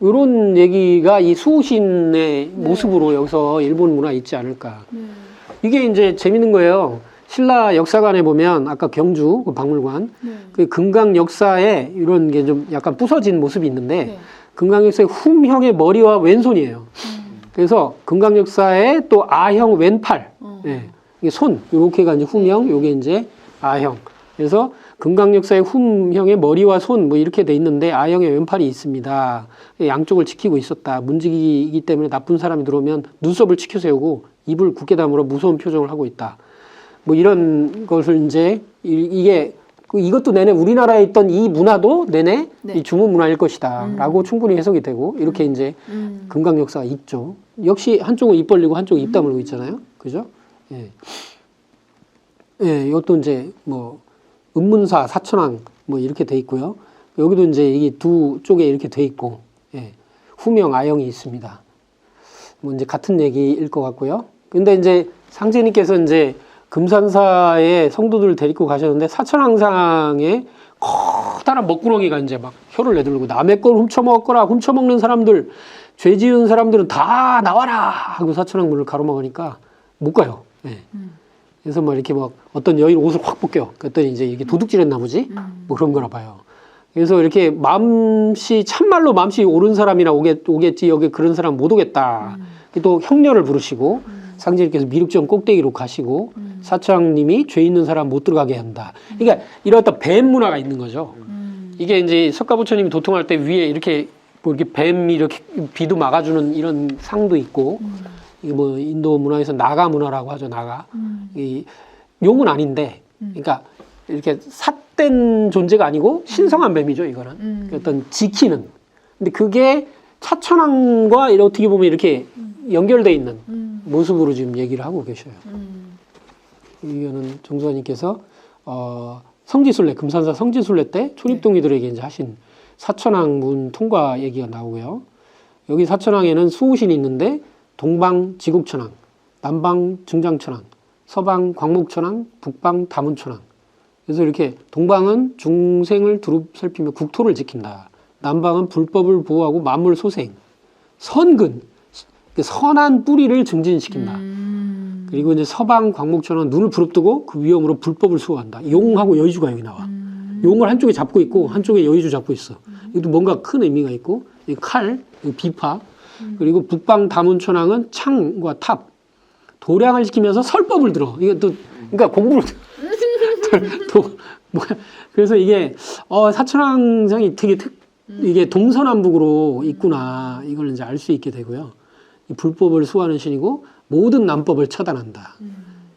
이런 얘기가 이 수호신의 모습으로 여기서 일본 문화에 있지 않을까. 이게 이제 재밌는 거예요. 신라 역사관에 보면 아까 경주 그 박물관 그 금강 역사에 이런 게 좀 약간 부서진 모습이 있는데 금강 역사의 훔형의 머리와 왼손이에요. 그래서 금강 역사에 또 아형 왼팔, 예. 이게 손 이렇게가 이제 훔형, 요게 이제 아형. 그래서 금강 역사의 훔형의 머리와 손 뭐 이렇게 돼 있는데 아형의 왼팔이 있습니다. 양쪽을 지키고 있었다. 문지기이기 때문에 나쁜 사람이 들어오면 눈썹을 치켜 세우고 입을 굳게 다물어 무서운 표정을 하고 있다. 뭐 이런 것을 이제 이게 이것도 내내 우리나라에 있던 이 문화도 내내 이 주문 문화일 것이다라고 충분히 해석이 되고 이렇게 이제 금강 역사가 있죠. 역시 한쪽은 입 벌리고 한쪽은 입 다물고 있잖아요. 그죠? 예. 예, 이것도 이제 뭐 은문사, 사천왕 뭐 이렇게 돼 있고요. 여기도 이제 이게 두 쪽에 이렇게 돼 있고, 예. 후명, 아형이 있습니다. 뭐 이제 같은 얘기일 것 같고요. 근데 이제 상제님께서 이제 금산사의 성도들을 데리고 가셨는데 사천왕상에 커다란 먹구렁이가 이제 막 혀를 내두르고 남의 걸 훔쳐먹거라, 훔쳐먹는 사람들, 죄 지은 사람들은 다 나와라! 하고 사천왕 문을 가로막으니까 못 가요. 예. 그래서 막 이렇게 막 어떤 여인 옷을 확 벗겨. 그랬더니 이제 이렇게 도둑질했나 보지? 뭐 그런 거나 봐요. 그래서 이렇게 참말로 맘씨 옳은 사람이나 오겠지. 여기 그런 사람 못 오겠다. 또 형녀를 부르시고 상제님께서 미륵전 꼭대기로 가시고 사천왕님이 죄 있는 사람 못 들어가게 한다. 그러니까 이런 어떤 뱀 문화가 있는 거죠. 이게 이제 석가부처님이 도통할 때 위에 이렇게 뭐 이렇게 뱀이 이렇게 비도 막아주는 이런 상도 있고 이게 뭐 인도 문화에서 나가 문화라고 하죠. 나가. 이 용은 아닌데, 그러니까 이렇게 삿된 존재가 아니고 신성한 뱀이죠. 이거는 어떤 지키는. 근데 그게 사천왕과 어떻게 보면 이렇게 연결돼 있는 모습으로 지금 얘기를 하고 계셔요. 이거는 정수아님께서 성지순례, 금산사 성지순례 때 초립동이들에게 이제 하신 사천왕문 통과 얘기가 나오고요. 여기 사천왕에는 수호신이 있는데 동방 지국천왕, 남방 증장천왕, 서방 광목천왕, 북방 다문천왕. 그래서 이렇게 동방은 중생을 두루 살피며 국토를 지킨다. 남방은 불법을 보호하고 만물 소생, 선근, 선한 뿌리를 증진시킨다. 그리고 이제 서방 광목천은 눈을 부릅뜨고 그 위험으로 불법을 수호한다. 용하고 여의주가 여기 나와. 용을 한쪽에 잡고 있고 한쪽에 여의주 잡고 있어. 이것도 뭔가 큰 의미가 있고 이 칼, 이 비파, 그리고 북방 다문천왕은 창과 탑, 도량을 지키면서 설법을 들어. 이것도 그러니까 공부를 그래서 이게 사천왕성이 되게 이게 동서남북으로 있구나 이걸 이제 알 수 있게 되고요. 이 불법을 수호하는 신이고 모든 남법을 처단한다.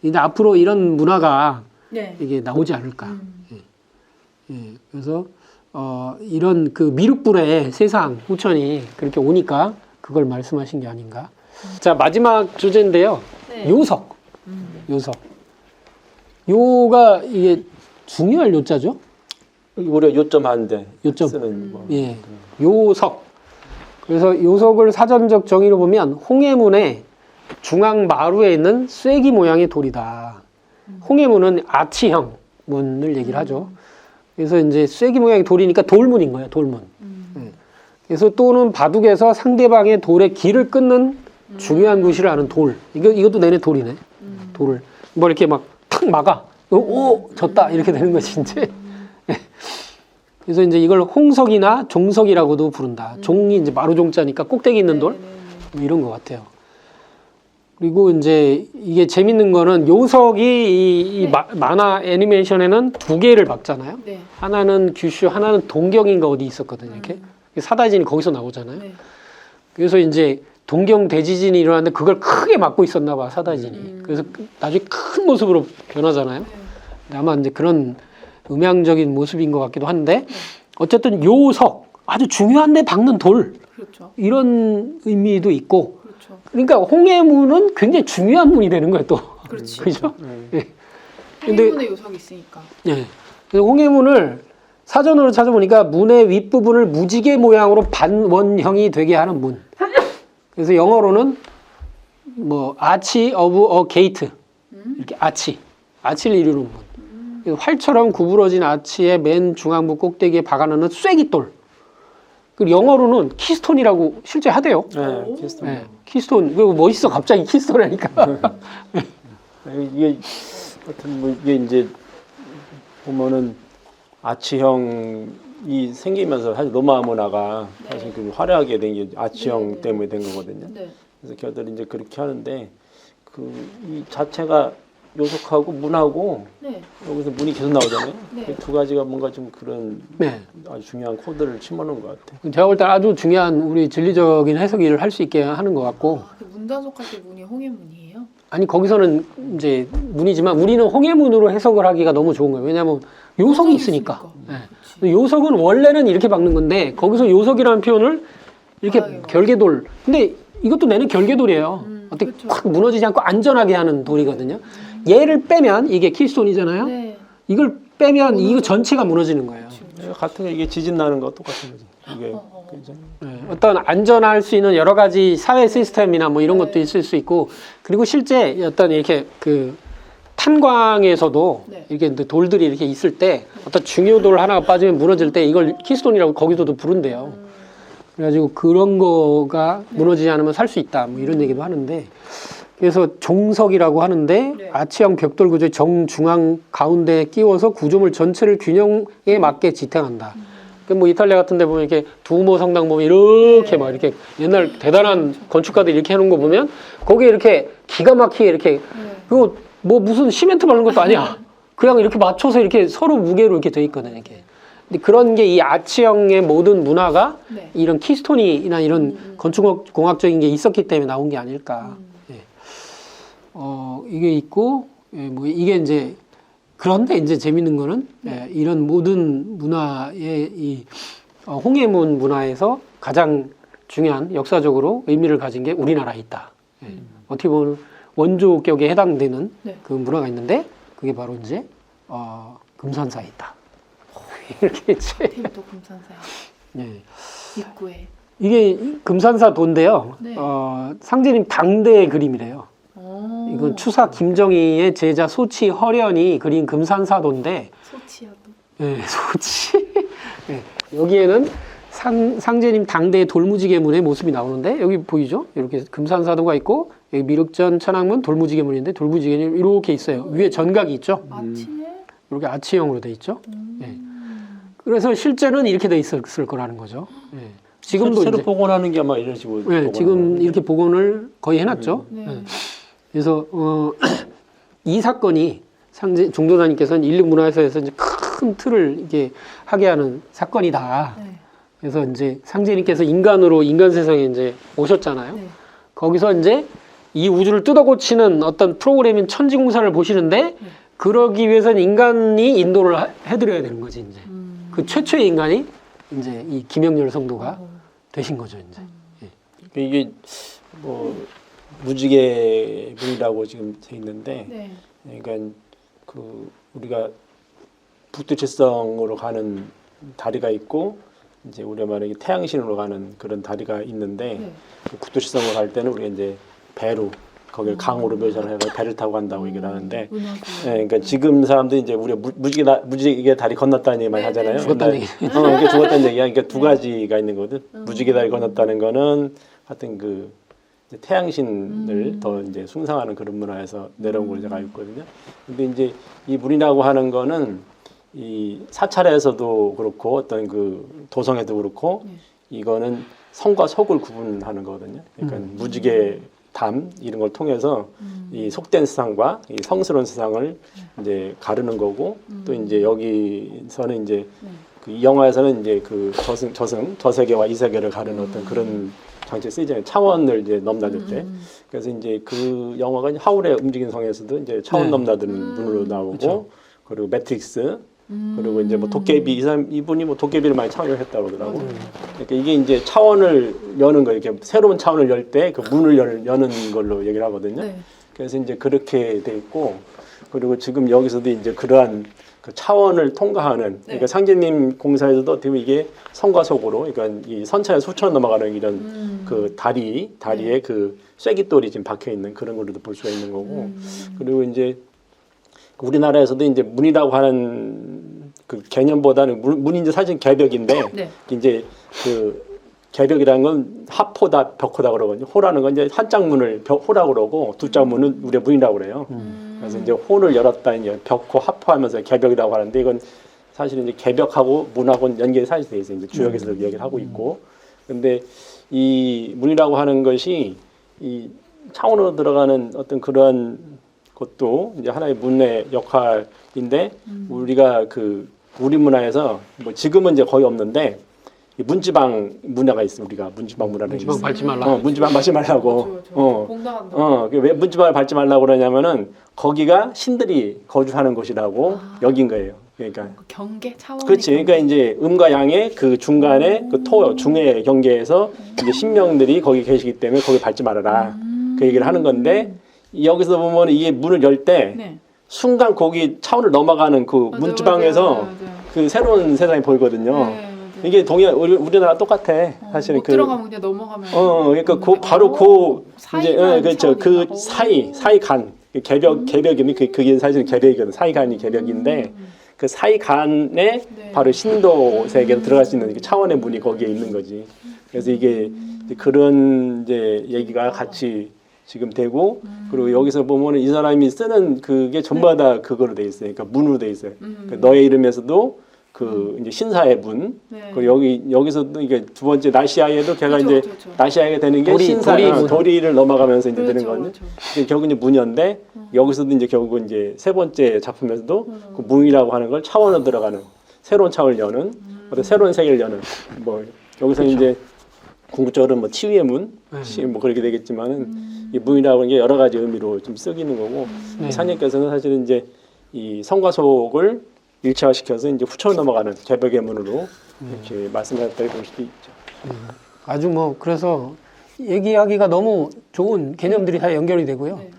이제 앞으로 이런 문화가 네. 이게 나오지 않을까. 그래서 이런 그 미륵불의 세상 후천이 그렇게 오니까 그걸 말씀하신 게 아닌가. 자, 마지막 주제인데요. 네. 요석. 요석. 요가 이게 중요할 요자죠? 우리가 요점 하는데 요점. 쓰는 뭐. 예. 요석. 그래서 요석을 사전적 정의로 보면 홍해문의 중앙 마루에 있는 쐐기 모양의 돌이다. 홍해문은 아치형 문을 얘기를 하죠. 그래서 이제 쐐기 모양의 돌이니까 돌문인 거예요, 돌문. 그래서 또는 바둑에서 상대방의 돌의 길을 끊는 중요한 구실을 아는 돌. 이것도 내내 돌이네. 돌을. 뭐 이렇게 막 탁 막아. 오, 졌다. 이렇게 되는 것이 이제. 그래서 이제 이걸 홍석이나 종석이라고도 부른다. 종이 이제 마루종자니까 꼭대기 있는 돌. 뭐 이런 것 같아요. 그리고 이제 이게 재밌는 거는 요석이 이 만화 애니메이션에는 두 개를 박잖아요. 네. 하나는 규슈, 하나는 동경인가 어디 있었거든요. 이렇게 사다진이 거기서 나오잖아요. 네. 그래서 이제 동경 대지진이 일어났는데 그걸 크게 막고 있었나 봐, 사다진이. 그래서 나중에 큰 모습으로 변하잖아요. 아마 이제 그런 음향적인 모습인 것 같기도 한데 어쨌든 요석, 아주 중요한 데 박는 돌, 그렇죠. 이런 의미도 있고. 그렇죠. 그러니까 홍해문은 굉장히 중요한 문이 되는 거예요, 또. 그렇지. 그죠? 예. 근데 홍해문에 요석이 있으니까. 예. 그래서 홍해문을 사전으로 찾아보니까 문의 윗부분을 무지개 모양으로 반원형이 되게 하는 문. 그래서 영어로는 뭐 아치 오브 어 게이트, 이렇게 아치를 이루는 문. 그래서 활처럼 구부러진 아치의 맨 중앙부 꼭대기에 박아놓는 쐐기돌. 그리고 영어로는 키스톤이라고 실제 하대요. 네, 키스톤. 네, 키스톤. 왜 멋있어 갑자기 키스톤이니까. 이게 하여튼 뭐 이게 이제 보면은 아치형이 생기면서 사실 로마 문화가 사실 그 화려하게 된 게 아치형 때문에 된 거거든요. 네. 그래서 걔들이 이제 그렇게 하는데 그 이 자체가 요석하고 문하고 네. 여기서 문이 계속 나오잖아요. 네. 그 두 가지가 뭔가 좀 그런 네. 아주 중요한 코드를 심어놓은 것 같아요. 제가 볼 때 아주 중요한 우리 진리적인 해석을 할 수 있게 하는 것 같고. 그 문단속할 때 문이 홍해문이에요? 아니 거기서는 이제 문이지만 우리는 홍해문으로 해석을 하기가 너무 좋은 거예요. 왜냐하면 요석이 있으니까. 네. 요석은 원래는 이렇게 박는 건데 거기서 요석이라는 표현을 이렇게 결계돌. 근데 이것도 내는 결계돌이에요. 어떻게 그쵸. 확 무너지지 않고 안전하게 하는 돌이거든요. 얘를 빼면 이게 키스톤이잖아요. 네. 이걸 빼면 이거 전체가 무너지는 거예요. 같은 게 이게 지진 나는 거 똑같은 거지. 이게 그죠? 네, 어떤 안전할 수 있는 여러 가지 사회 시스템이나 뭐 이런 것도 있을 수 있고, 그리고 실제 어떤 이렇게 그 탄광에서도 네. 이렇게 돌들이 이렇게 있을 때 어떤 중요 돌 하나가 빠지면 무너질 때 이걸 키스톤이라고 거기서도 부른대요. 그래가지고 그런 거가 무너지지 않으면 살 수 있다 뭐 이런 얘기도 하는데, 그래서 종석이라고 하는데 네. 아치형 벽돌 구조의 정중앙 가운데에 끼워서 구조물 전체를 균형에 맞게 지탱한다. 뭐 이탈리아 같은 데 보면 이렇게 두오모 성당 보면 이렇게 막 이렇게 옛날 대단한 건축가들이 이렇게 해놓은 거 보면 거기에 이렇게 기가 막히게 이렇게 그거 뭐 무슨 시멘트 바른 것도 아니야. 그냥 이렇게 맞춰서 이렇게 서로 무게로 이렇게 돼 있거든, 이게. 근데 그런 게 이 아치형의 모든 문화가 네. 이런 키스톤이나 이런 건축공학적인 게 있었기 때문에 나온 게 아닐까. 예. 이게 있고, 예, 뭐 이게 이제 그런데 이제 재밌는 거는 예, 이런 모든 문화의 이 홍해문 문화에서 가장 중요한 역사적으로 의미를 가진 게 우리나라에 있다. 예. 어떻게 보면 원조격에 해당되는 네. 그 문화가 있는데 그게 바로 이제 금산사에 있다. 이렇게 이제 테이프도 금산사요. 예. 입구에. 이게 금산사 도인데요. 네. 상제님 당대의 그림이래요. 오. 이건 추사 김정희의 제자 소치 허련이 그린 금산사도인데, 소치야도. 예, 소치. 예, 여기에는 상제님 당대의 돌무지개문의 모습이 나오는데 여기 보이죠? 이렇게 금산사도가 있고 여기 미륵전 천왕문 돌무지개문인데 돌무지개는 이렇게 있어요. 위에 전각이 있죠? 아침에 이렇게 아치형으로 돼 있죠? 예. 그래서 실제는 이렇게 돼 있을 거라는 거죠. 예. 지금도 새로 이제 복원하는 게 아마 이런 식으로. 예, 복원하는 지금 거예요. 이렇게 복원을 거의 해놨죠. 네. 예. 그래서 이 사건이 중도사님께서는 인류문화에서 이제 큰 틀을 이게 하게 하는 사건이다. 네. 그래서 이제 상제님께서 인간으로 인간 세상에 이제 오셨잖아요. 네. 거기서 이제 이 우주를 뜯어고치는 어떤 프로그램인 천지공사를 보시는데 그러기 위해서는 인간이 인도를 해드려야 되는 거지 이제. 그 최초의 인간이 이제 이 김영렬 성도가 되신 거죠 이제. 예. 이게 뭐 무지개문이라고 지금 돼 있는데, 네. 그러니까 그 우리가 북두칠성으로 가는 다리가 있고 이제 우리가 말하기 태양신으로 가는 그런 다리가 있는데 네. 그 북두칠성으로 갈 때는 우리가 이제 배로 거기를 강으로 묘사를 해서 배를 타고 간다고 얘기를 하는데, 그러니까 지금 사람들이 이제 우리가 무지개 다리 건넜다는 얘기 많이 네, 하잖아요. 네. 죽었다는 얘기. 그게 죽었다는 얘기야. 그러니까 두 가지가 있는 거거든. 무지개 다리 건넜다는 거는 하여튼 그 이제 태양신을 더 이제 숭상하는 그런 문화에서 내려온 걸로 제가 알고 있거든요. 근데 이제 이 문이라고 하는 거는 이 사찰에서도 그렇고 어떤 그 도성에도 그렇고 이거는 성과 속을 구분하는 거거든요. 그러니까 무지개 담 이런 걸 통해서 이 속된 세상과 이 성스러운 세상을 이제 가르는 거고 또 이제 여기서는 이제 그 이 영화에서는 이제 그 저 세계와 이 세계를 가르는 어떤 그런 장치 쓰이잖아요. 차원을 이제 넘나들 때. 그래서 이제 그 영화가 이제 하울의 움직이는 성에서도 이제 차원 네. 넘나드는 문으로 나오고 그쵸. 그리고 매트릭스 그리고 이제 뭐 도깨비 이분이 뭐 도깨비를 많이 창조했다고 그러더라고. 그러니까 이게 이제 차원을 여는 거 이렇게 새로운 차원을 열 때 그 문을 여는 걸로 얘기를 하거든요. 네. 그래서 이제 그렇게 돼 있고 그리고 지금 여기서도 이제 그러한 그 차원을 통과하는 그러니까 상제님 공사에서도 어떻게 보면 이게 성과 속으로 그러니까 이 선천에 수천 넘어가는 이런 그 다리에 그 쐐깃돌이 지금 박혀 있는 그런 걸로도 볼 수가 있는 거고 그리고 이제 우리나라에서도 이제 문이라고 하는 그 개념보다는 문이 이제 사실 개벽인데 네. 이제 그 개벽이라는 건 합호다 벽호다 그러거든요. 호라는 건 이제 한 짝문을 호라고 그러고 두 짝문은 우리가 문이라고 그래요. 그래서 이제 호를 열었다 이제 벽호 합호하면서 개벽이라고 하는데 이건 사실은 이제 개벽하고 문하고는 연결이 사실 돼 있어요. 이제 주역에서도 얘기를 하고 있고. 근데 이 문이라고 하는 것이 이 차원으로 들어가는 어떤 그러한 것도 이제 하나의 문의 역할인데 우리가 그 우리 문화에서 뭐 지금은 이제 거의 없는데 이 문지방 문화가 있어 우리가 문지방 문화를 문지방 밟지 말라. 문지방 밟지 말라고. 봉당한다. 왜 문지방을 밟지 말라고 그러냐면은 거기가 신들이 거주하는 곳이라고 여긴 거예요. 그러니까 경계 차원. 그렇지. 그러니까 이제 음과 양의 그 중간에 그 중의 경계에서 이제 신명들이 거기 계시기 때문에 거기 밟지 말아라. 그 얘기를 하는 건데 여기서 보면 이게 문을 열 때 네. 순간 거기 차원을 넘어가는 그 맞아요, 문지방에서 맞아요. 그 새로운 세상이 보이거든요. 네, 맞아요. 이게 우리나라 똑같아. 사실은 못 들어가면 그냥 넘어가면. 그러니까 그 바로 그 이제 사이간 그렇죠. 그 차원인가? 사이간 개벽이면 그게 사실은 개벽이거든. 사이간이 개벽인데 그 사이간에 네. 바로 신도 세계로 들어갈 수 있는 차원의 문이 거기에 있는 거지. 그래서 이게 이제 그런 이제 얘기가 같이 지금 되고 그리고 여기서 보면은 이 사람이 쓰는 그게 전부 다 그거로 돼 있어요. 그러니까 문으로 돼 있어요. 그러니까 너의 이름에서도 그 이제 신사의 문. 네. 그리고 여기서도 이게 두 번째 나시아에도 걔가 그쵸, 이제 그쵸. 나시아가 되는 게 도리를 넘어가면서 이제 되는 거거든요. 결국 이제 문연데 여기서도 이제 결국 이제 세 번째 작품에서도 그 문이라고 하는 걸 차원으로 들어가는 새로운 차원을 여는 어떤 새로운 세계를 여는 뭐 여기서 이제 궁극적으로 뭐 치유의 문, 뭐 그렇게 되겠지만은 이 문이라고 하는 게 여러 가지 의미로 좀 쓰기는 거고 상님께서는 사실은 이제 이 성과 속을 일체화시켜서 이제 후천을 넘어가는 개벽의 문으로 이렇게 말씀하셨다고 볼 수도 있죠. 아주 뭐 그래서 얘기하기가 너무 좋은 개념들이 다 연결이 되고요. 네.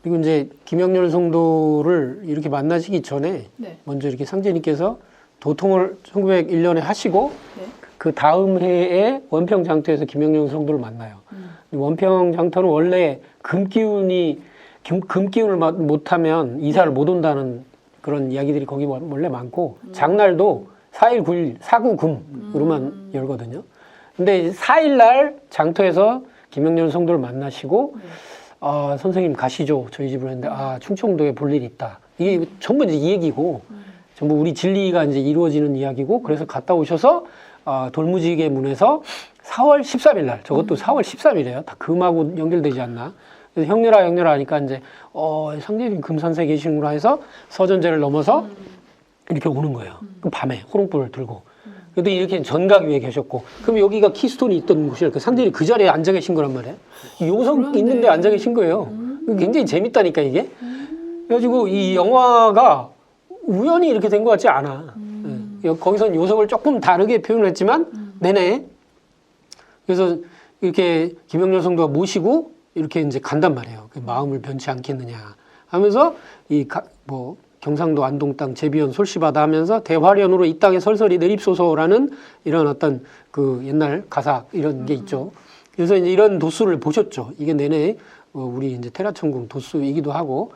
그리고 이제 김영렬 성도를 이렇게 만나시기 전에 네. 먼저 이렇게 상제님께서 도통을 1901년에 하시고 네. 그 다음 해에 원평장터에서 김영렬 성도를 만나요. 원평장터는 원래 금기운을 못하면 이사를 못 온다는 그런 이야기들이 거기 원래 많고 장날도 4일 9일 사구금으로만 열거든요. 근데 4일 날 장터에서 김영렬 성도를 만나시고 선생님 가시죠 저희 집으로 했는데 충청도에 볼 일이 있다. 이게 전부 이제 이 얘기고 전부 우리 진리가 이제 이루어지는 이야기고 그래서 갔다 오셔서 돌무지개 문에서 4월 13일 날 저것도 4월 13일이에요. 다 금하고 연결되지 않나. 그래서 형렬아 하니까 이제 상제님 금산사에 계시는구나 해서 서전제를 넘어서 이렇게 오는 거예요. 그 밤에 호롱불을 들고. 그래도 이렇게 전각 위에 계셨고, 그럼 여기가 키스톤이 있던 곳이랄까. 상제님 그 자리에 앉아 계신 거란 말이에요. 요성 있는데 앉아 계신 거예요. 굉장히 재밌다니까 이게. 그래가지고 이 영화가 우연히 이렇게 된 것 같지 않아. 거기선 요석을 조금 다르게 표현을 했지만 내내. 그래서 이렇게 김영렬 성도가 모시고 이렇게 이제 간단 말이에요. 그 마음을 변치 않겠느냐 하면서 경상도 안동 땅 제비연 솔씨바다 하면서 대화련으로 이 땅에 설설이 내립소서라는 이런 어떤 그 옛날 가사 이런 게 있죠. 그래서 이제 이런 도수를 보셨죠. 이게 내내 우리 이제 테라천궁 도수이기도 하고.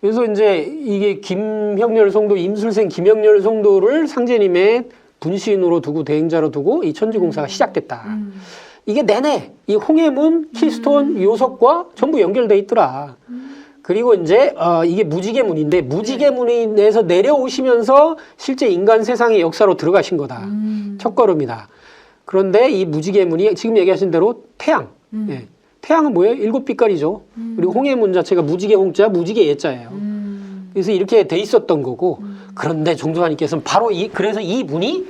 그래서 이제 이게 김형렬 성도, 임술생 김형렬 성도를 상제님의 분신으로 두고 대행자로 두고 이 천지공사가 시작됐다. 이게 내내 이 홍해문, 키스톤, 요석과 전부 연결돼 있더라. 그리고 이제 이게 무지개문인데 무지개문에서 내려오시면서 실제 인간 세상의 역사로 들어가신 거다. 첫걸음이다. 그런데 이 무지개문이 지금 얘기하신 대로 태양. 예. 태양은 뭐예요? 7빛깔이죠. 그리고 홍해문 자체가 무지개 홍자, 무지개 예자예요. 그래서 이렇게 돼 있었던 거고. 그런데 종조사님께서는 바로 그래서 이 문이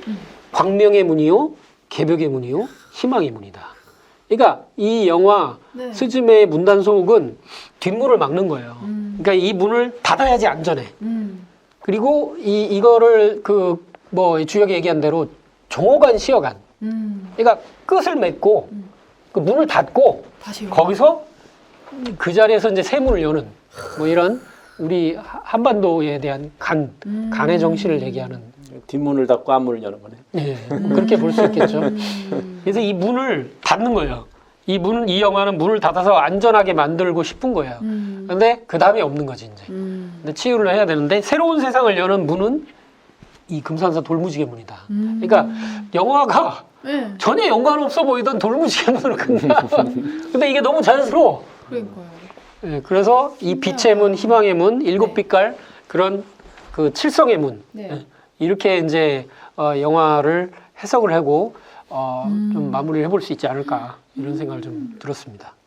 광명의 문이요, 개벽의 문이요, 희망의 문이다. 그러니까 이 영화 스즈메의 문단속은 뒷문을 막는 거예요. 그러니까 이 문을 닫아야지 안전해. 그리고 이거를 주역이 얘기한 대로 종호관 시어관. 그러니까 끝을 맺고 그 문을 닫고 거기서 그 자리에서 이제 새 문을 여는 뭐 이런 우리 한반도에 대한 간의 정신을 얘기하는. 뒷문을 닫고 앞문을 여는 거네. 네, 그렇게 볼 수 있겠죠. 그래서 이 문을 닫는 거예요. 이 영화는 문을 닫아서 안전하게 만들고 싶은 거예요. 근데 그 다음에 없는 거지, 이제. 근데 치유를 해야 되는데, 새로운 세상을 여는 문은 이 금산사 돌무지개 문이다. 그러니까 영화가 전혀 연관없어 보이던 돌무지개 문으로 끝나. 근데 이게 너무 자연스러워. 그러니까요. 네, 그래서 이 빛의 문, 희망의 문, 7빛깔 그런 그 칠성의 문. 이렇게 이제 영화를 해석을 하고 좀 마무리를 해볼 수 있지 않을까 이런 생각을 좀 들었습니다.